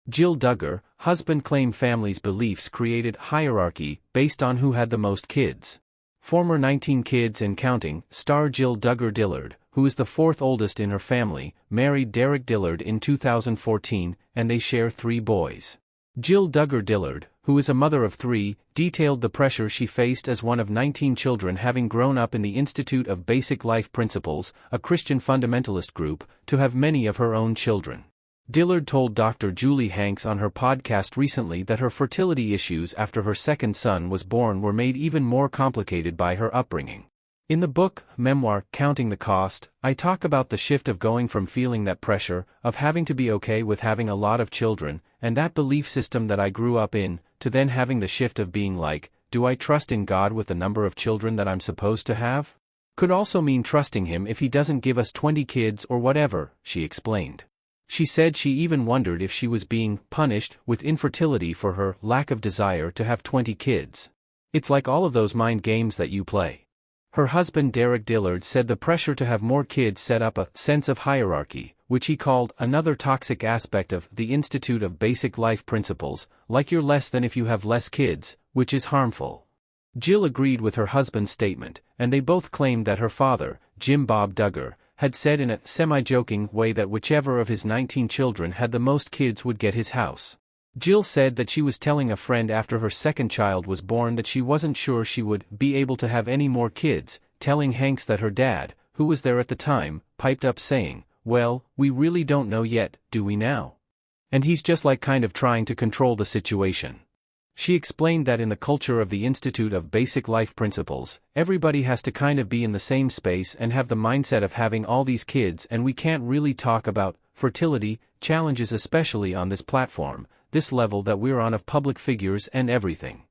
Jill Duggar, husband claimed family's beliefs created hierarchy based on who had the most kids. Former 19 kids and counting star Jill Duggar Dillard, who is the fourth oldest in her family, married Derek Dillard in 2014, and they share 3 boys. Jill Duggar Dillard, who is a mother of 3, detailed the pressure she faced as one of 19 children, having grown up in the Institute of Basic Life Principles, a Christian fundamentalist group, to have many of her own children. Dillard told Dr. Julie Hanks on her podcast recently that her fertility issues after her second son was born were made even more complicated by her upbringing. In the book, memoir, Counting the Cost, I talk about the shift of going from feeling that pressure, of having to be okay with having a lot of children, and that belief system that I grew up in, to then having the shift of being like, do I trust in God with the number of children that I'm supposed to have? Could also mean trusting Him if He doesn't give us 20 kids or whatever, she explained. She said she even wondered if she was being punished with infertility for her lack of desire to have 20 kids. It's like all of those mind games that you play. Her husband Derek Dillard said the pressure to have more kids set up a sense of hierarchy, which he called another toxic aspect of the Institute of Basic Life Principles, like you're less than if you have less kids, which is harmful. Jill agreed with her husband's statement, and they both claimed that her father, Jim Bob Duggar, had said in a semi-joking way that whichever of his 19 children had the most kids would get his house. Jill said that she was telling a friend after her second child was born that she wasn't sure she would be able to have any more kids, telling Hanks that her dad, who was there at the time, piped up saying, "Well, we really don't know yet, do we now?" And he's just like kind of trying to control the situation. She explained that in the culture of the Institute of Basic Life Principles, everybody has to kind of be in the same space and have the mindset of having all these kids, and we can't really talk about fertility challenges, especially on this platform, this level that we're on of public figures and everything.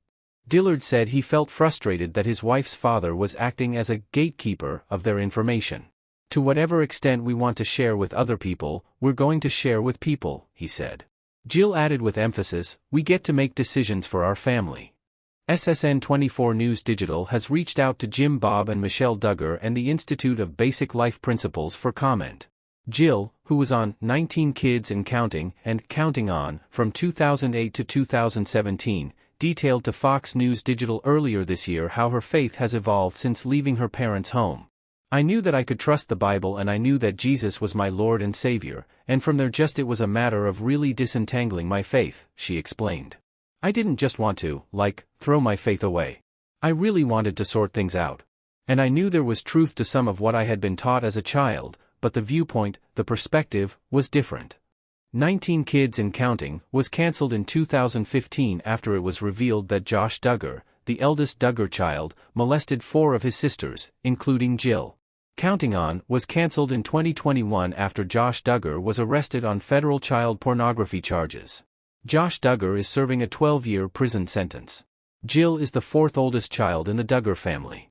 Dillard said he felt frustrated that his wife's father was acting as a gatekeeper of their information. To whatever extent we want to share with other people, we're going to share with people, he said. Jill added with emphasis, we get to make decisions for our family. SSN 24 News Digital has reached out to Jim Bob and Michelle Duggar and the Institute of Basic Life Principles for comment. Jill, who was on 19 Kids and Counting On from 2008 to 2017, detailed to Fox News Digital earlier this year how her faith has evolved since leaving her parents' home. I knew that I could trust the Bible, and I knew that Jesus was my Lord and Savior, and from there it was a matter of really disentangling my faith, she explained. I didn't just want to, throw my faith away. I really wanted to sort things out. And I knew there was truth to some of what I had been taught as a child, but the viewpoint, the perspective, was different. 19 Kids and Counting was cancelled in 2015 after it was revealed that Josh Duggar, the eldest Duggar child, molested 4 of his sisters, including Jill. Counting On was cancelled in 2021 after Josh Duggar was arrested on federal child pornography charges. Josh Duggar is serving a 12-year prison sentence. Jill is the 4th oldest child in the Duggar family.